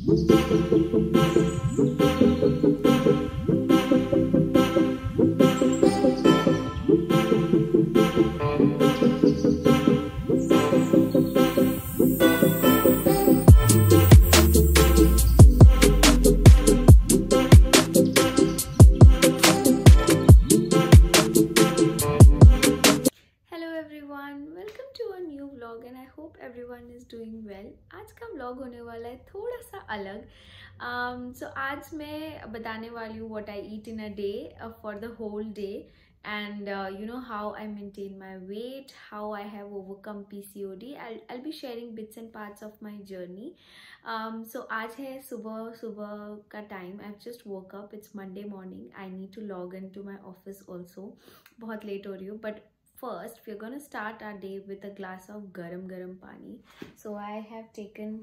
And I hope everyone is doing well. आज का vlog होने वाला है थोड़ा सा अलग। सो आज मैं बताने वाली हूँ what I eat in a day for the whole day and you know how I maintain my weight, how I have overcome PCOD. I'll be sharing bits and parts of my journey. So आज है सुबह का time. I've just woke up. It's Monday morning. I need to log into my office also. बहुत late हो रही हूँ, but first we're gonna start our day with a glass of garam पानी. So I have taken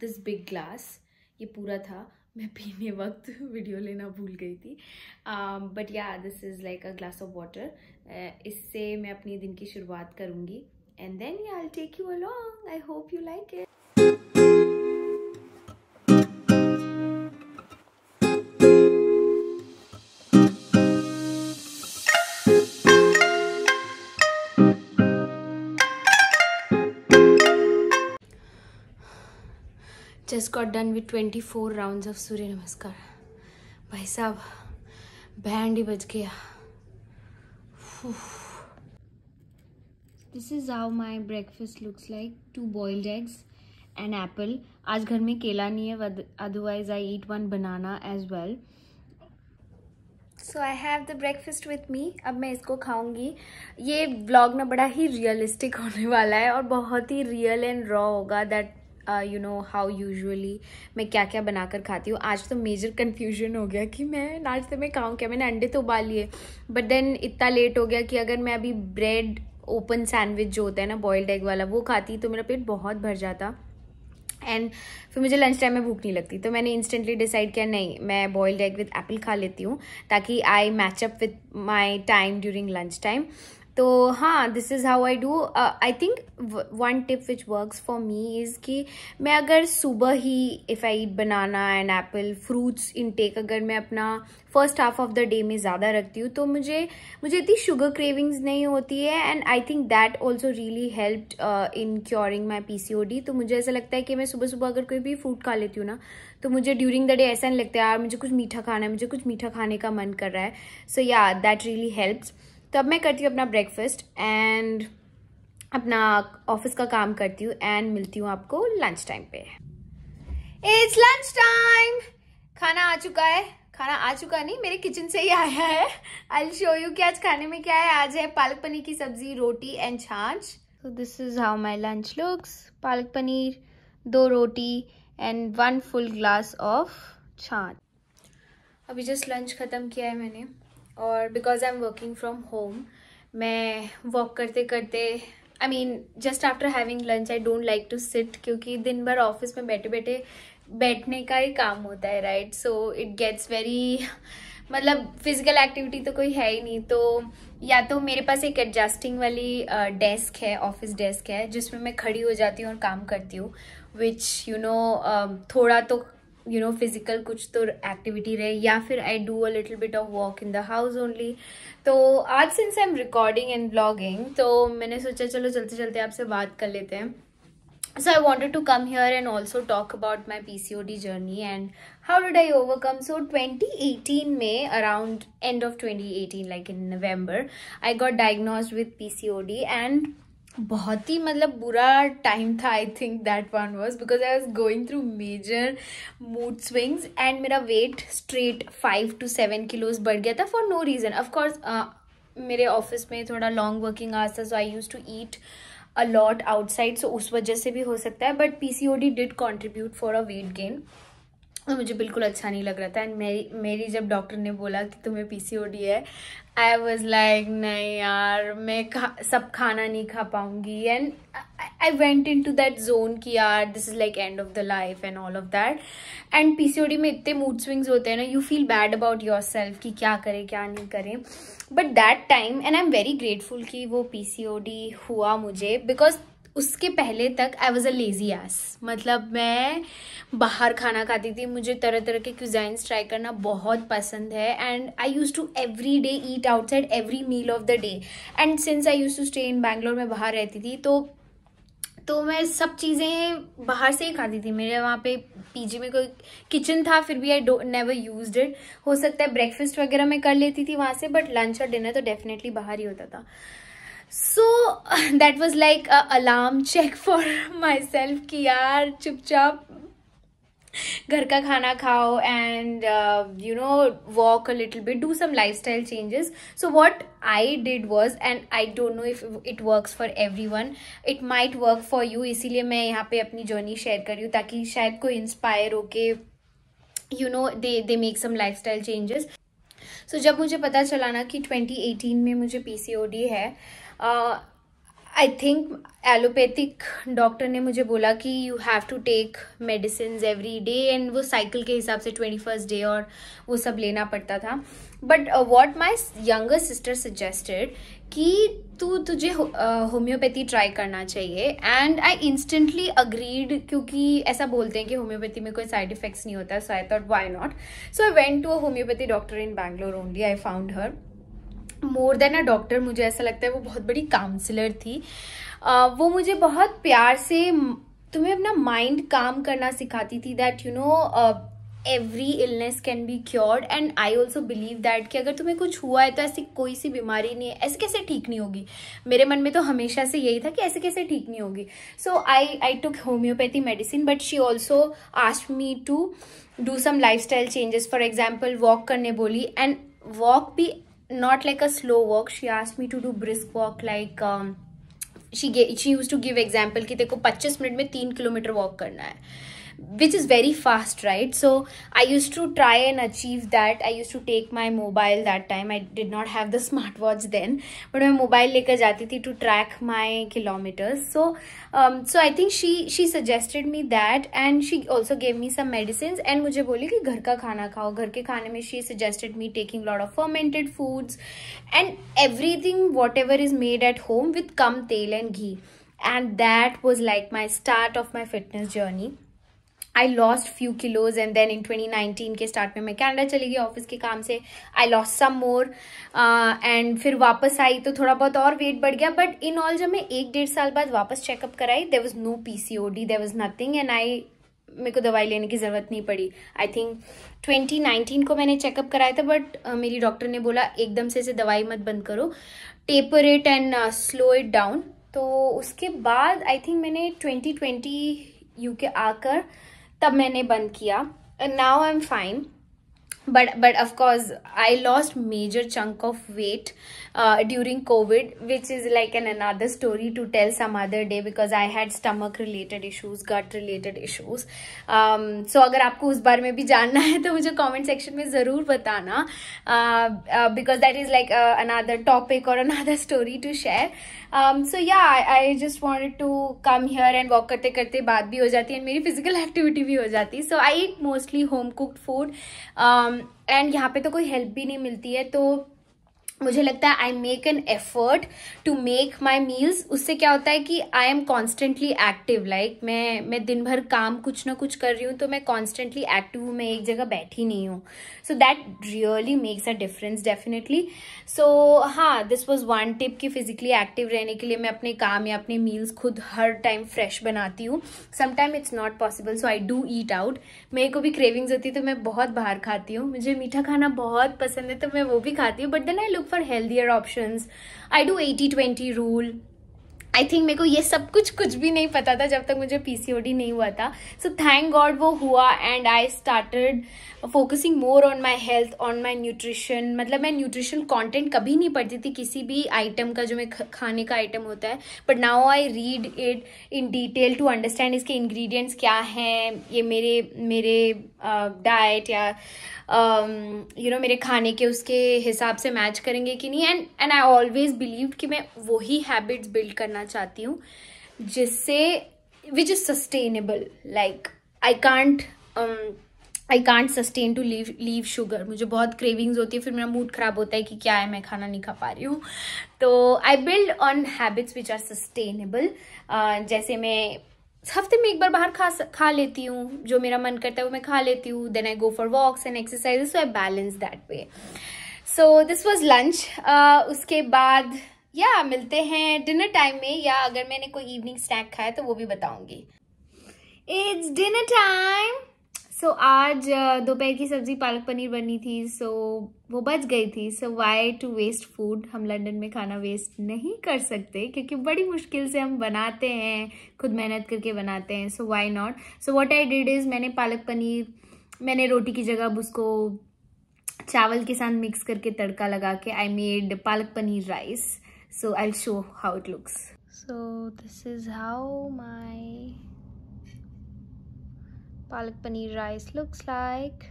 this big glass. ये पूरा था, मैं पीने वक्त वीडियो लेना भूल गई थी। But yeah this is like a glass of water. इससे मैं अपनी दिन की शुरुआत करूँगी and then I will take you along. I hope you like it. Just got done with 24 rounds of Surya Namaskar. भाई साहब बैंड ही बज गया। This is how my breakfast looks like. 2 boiled eggs and apple. आज घर में केला नहीं है, otherwise I eat 1 banana as well. So I have the breakfast with me. अब मैं इसको खाऊंगी। ये vlog ना बड़ा ही रियलिस्टिक होने वाला है और बहुत ही रियल एंड रॉ होगा। That you know how usually मैं क्या क्या बनाकर खाती हूँ। आज तो मेजर कन्फ्यूजन हो गया कि मैं नाश्ते में खाऊँ क्या। मैंने अंडे तो उबाल लिए, बट देन इतना लेट हो गया कि अगर मैं अभी ब्रेड ओपन सैंडविच जो होता है ना बॉइल्ड एग वाला, वो खाती तो मेरा पेट बहुत भर जाता एंड फिर मुझे लंच टाइम में भूख नहीं लगती। तो मैंने इंस्टेंटली डिसाइड किया नहीं, मैं बॉइल्ड एग विद एप्पल खा लेती हूँ ताकि I match up with my time during lunch time. तो हाँ, this is how I do. I think 1 tip which works for me is कि मैं अगर सुबह ही if I eat banana and apple fruits intake अगर मैं अपना first half of the day में ज़्यादा रखती हूँ तो मुझे इतनी शुगर क्रेविंग्स नहीं होती है and I think that also really helped in curing my PCOD। तो मुझे ऐसा लगता है कि मैं सुबह अगर कोई भी फ्रूट खा लेती हूँ ना तो मुझे ड्यूरिंग द डे ऐसा नहीं लगता यार मुझे कुछ मीठा खाना है, मुझे कुछ मीठा खाने का मन कर रहा है। सो या दैट रियली हेल्प्स। तो अब मैं करती हूँ अपना ब्रेकफास्ट एंड अपना ऑफिस का काम करती हूँ एंड मिलती हूँ आपको लंच टाइम पे। It's lunch time. खाना आ चुका है। खाना आ चुका नहीं, मेरे किचन से ही आया है। आई विल शो यू कि आज खाने में क्या है। आज है पालक पनीर की सब्जी, रोटी एंड छाछ। So this is how my lunch looks. Palak paneer, 2 रोटी एंड 1 फुल ग्लास ऑफ छाछ। अभी जस्ट लंच ख़त्म किया है मैंने और because I am working from home मैं वॉक करते करते I mean just after having lunch I don't like to sit, क्योंकि दिन भर ऑफिस में बैठने का ही काम होता है, right. So it gets very मतलब फिजिकल एक्टिविटी तो कोई है ही नहीं। तो या तो मेरे पास एक एडजस्टिंग वाली डेस्क है, ऑफिस डेस्क है, जिसमें मैं खड़ी हो जाती हूँ और काम करती हूँ, विच यू नो थोड़ा तो यू नो फिजिकल कुछ तो एक्टिविटी रहे, या फिर I do a little bit of walk in the house only. तो आज since I am recording and blogging तो मैंने सोचा चलो चलते चलते आपसे बात कर लेते हैं। So I wanted to come here and also talk about my PCOD journey and how did I overcome. So 2018 में around end of 2018 like in November I got diagnosed with PCOD and बहुत ही मतलब बुरा time था। I think that one was because I was going through major mood swings and मेरा weight straight 5 to 7 kilos बढ़ गया था for no reason. Of course मेरे office में थोड़ा लॉन्ग वर्किंग आवर्स था, so I use to eat a lot outside, so उस वजह से भी हो सकता है। But PCOD did contribute for a weight gain. तो मुझे बिल्कुल अच्छा नहीं लग रहा था एंड मेरी जब डॉक्टर ने बोला कि तुम्हें PCOD है, आई वॉज लाइक नहीं यार मैं सब खाना नहीं खा पाऊंगी and I went into that zone कि यार this is like end of the life and all of that. And PCOD में इतने मूड स्विंग्स होते हैं ना, you feel bad about yourself कि क्या करें क्या नहीं करें। But that time and I am very grateful कि वो PCOD हुआ मुझे, बिकॉज उसके पहले तक I was a lazy ass, मतलब मैं बाहर खाना खाती थी, मुझे तरह तरह के क्यूजाइंस ट्राई करना बहुत पसंद है and I use to every day eat outside every meal of the day. And since I use to stay in Bangalore, में बाहर रहती थी तो मैं सब चीज़ें बाहर से ही खाती थी। मेरे वहाँ पे पीजी में कोई किचन था, फिर भी आई नेवर यूज्ड इट। हो सकता है ब्रेकफास्ट वगैरह मैं कर लेती थी वहाँ से, बट लंच और डिनर तो डेफिनेटली बाहर ही होता था। So that was like a alarm check for myself कि यार चुपचाप घर का खाना खाओ and you know walk a little bit, do some lifestyle changes. So what I did was, and I don't know if it works for everyone, it might work for you, इसीलिए मैं यहाँ पे अपनी जर्नी शेयर कर रही हूँ ताकि शायद कोई इंस्पायर हो के they make some lifestyle changes. So जब मुझे पता चला ना कि 2018 में मुझे PCOD है, आई थिंक एलोपैथिक डॉक्टर ने मुझे बोला कि you have to take medicine every day, and वो साइकिल के हिसाब से 21st डे और वो सब लेना पड़ता था। But what my younger sister suggested कि तुझे होम्योपैथी ट्राई करना चाहिए, एंड आई इंस्टेंटली अग्रीड, क्योंकि ऐसा बोलते हैं कि होम्योपैथी में कोई साइड इफेक्ट्स नहीं होता। So I thought why not. So I went to a homeopathy doctor in Bangalore only. I found her more than a doctor, मुझे ऐसा लगता है वो बहुत बड़ी काउंसलर थी। वो मुझे बहुत प्यार से तुम्हें अपना माइंड काम करना सिखाती थी, that every illness can be cured, and I also believe that कि अगर तुम्हें कुछ हुआ है तो ऐसी कोई सी बीमारी नहीं है, ऐसे कैसे ठीक नहीं होगी। मेरे मन में तो हमेशा से यही था कि ऐसे कैसे ठीक नहीं होगी। So I took homeopathy medicine, but she also asked me to do some lifestyle changes. For example walk करने बोली, एंड वॉक भी not like a slow walk. She asked me to do brisk walk, like she used to give example कि तेको 25 minute में 3 kilometre walk करना है, which is very fast, right? So I used to try and achieve that. I used to take my mobile that time. I did not have the smartwatch then, but मैं mobile लेकर जाती थी to track my kilometers. So I think she suggested me that, and she also gave me some medicines, and मुझे बोली कि घर का खाना खाओ। घर के खाने में she suggested me taking lot of fermented foods and everything whatever is made at home with कम तेल and ghee, and that was like my start of my fitness journey. I lost few kilos, and then in 2019 के start में मैं Canada चली गई office के काम से। I lost some more, and फिर वापस आई तो थोड़ा बहुत और वेट बढ़ गया, बट इन ऑल जब मैं 1-1.5 साल बाद वापस चेकअप कराई, there was no PCOD, there was nothing, and मेरे को दवाई लेने की ज़रूरत नहीं पड़ी। आई थिंक 2019 को मैंने चेकअप कराया था, बट मेरी डॉक्टर ने बोला एकदम से इसे दवाई मत बंद करो, taper it and slow it down. तो उसके बाद आई थिंक मैंने 2020 यूके आकर तब मैंने बंद किया, and now I'm fine. But of course I lost major chunk of weight during COVID, which is like another story to tell some other day, because I had stomach related issues, gut related issues. So अगर आपको उस बारे में भी जानना है तो मुझे comment section में ज़रूर बताना, because that is like another topic or another story to share. So yeah, I just wanted to come here and walk करते करते बात भी हो जाती है and मेरी physical activity भी हो जाती है. So I eat mostly home cooked food, and यहाँ पे तो कोई help भी नहीं मिलती है, तो मुझे लगता है I make an effort to make my meals. उससे क्या होता है कि I am constantly active, like मैं दिन भर काम कुछ ना कुछ कर रही हूँ तो मैं कॉन्स्टेंटली एक्टिव हूँ, मैं एक जगह बैठी नहीं हूँ. So that really makes a difference definitely. So हाँ, दिस वॉज वन टिप कि फिजिकली एक्टिव रहने के लिए मैं अपने काम या अपने मील्स खुद हर टाइम फ्रेश बनाती हूँ. Sometime it's not possible, so I do eat out. मेरे को भी क्रेविंग्स होती है तो मैं बहुत बाहर खाती हूँ. मुझे मीठा खाना बहुत पसंद है तो मैं वो भी खाती हूँ, but then I look for healthier options. I do 80-20 rule. I think मेरे को ये सब कुछ भी नहीं पता था जब तक मुझे पीसीओडी नहीं हुआ था. सो थैंक गॉड वो हुआ and I started focusing more on my health, on my nutrition. मतलब मैं न्यूट्रिशन कंटेंट कभी नहीं पढ़ती थी किसी भी आइटम का जो मैं खाने का आइटम होता है, but now I read it in detail to understand इसके इंग्रेडिएंट्स क्या हैं, ये मेरे डाइट या मेरे खाने के उसके हिसाब से मैच करेंगे कि नहीं. एंड आई ऑलवेज बिलीव कि मैं वही हैबिट्स बिल्ड करना चाहती हूँ जिससे which is sustainable. Like I I can't sustain to leave sugar. मुझे बहुत क्रेविंग्स होती है, फिर मेरा मूड खराब होता है कि क्या है, मैं खाना नहीं खा पा रही हूँ. तो I build on habits which are sustainable. जैसे मैं हफ्ते में एक बार बाहर खा लेती हूँ, जो मेरा मन करता है वो मैं खा लेती हूँ. Then I go for walks and exercises, so I balance that way. So this was lunch. उसके बाद या मिलते हैं डिनर टाइम में, या अगर मैंने कोई इवनिंग स्नैक खाया तो वो भी बताऊंगी. It's dinner time. सो आज दोपहर की सब्जी पालक पनीर बनी थी, सो वो बच गई थी. सो वाई टू वेस्ट फूड. हम लंदन में खाना वेस्ट नहीं कर सकते क्योंकि बड़ी मुश्किल से हम बनाते हैं, खुद मेहनत करके बनाते हैं. So why not. So what I did is, मैंने पालक पनीर, मैंने रोटी की जगह उसको चावल के साथ मिक्स करके तड़का लगा के I made palak paneer rice. So I will show how it looks. So this is how my palak paneer rice looks like.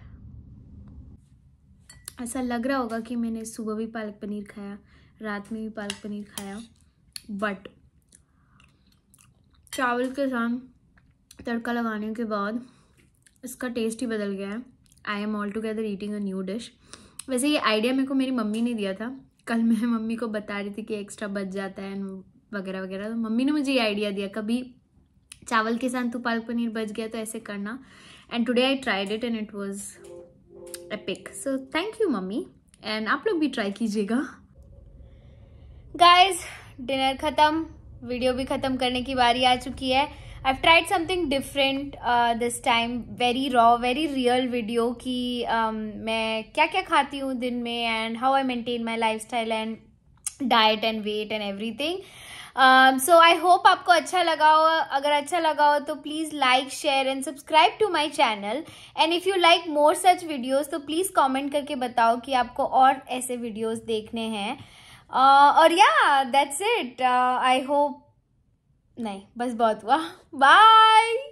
ऐसा लग रहा होगा कि मैंने सुबह भी पालक पनीर खाया, रात में भी पालक पनीर खाया, बट चावल के साथ तड़का लगाने के बाद इसका टेस्ट ही बदल गया है. I am all together eating a new dish. वैसे ये आइडिया मेरे को मेरी मम्मी ने दिया था. कल मैं मम्मी को बता रही थी कि एक्स्ट्रा बच जाता है वगैरह वगैरह, तो मम्मी ने मुझे ये आइडिया दिया, कभी चावल के साथ तो पालक पनीर बच गया तो ऐसे करना. And today I tried it and it was epic. So thank you mummy, and आप लोग भी ट्राई कीजिएगा. गाइज डिनर खत्म, वीडियो भी खत्म करने की बारी आ चुकी है. I have tried something different this time. Very raw, very real video कि मैं क्या क्या खाती हूँ दिन में and how I maintain my lifestyle and diet and weight and everything. So I hope आपको अच्छा लगा हो. अगर अच्छा लगा हो तो please like, share and subscribe to my channel. And if you like more such videos तो प्लीज कमेंट करके बताओ कि आपको और ऐसे वीडियोज देखने हैं. और या दैट्स इट. आई होप, नहीं बस बहुत हुआ. बाय.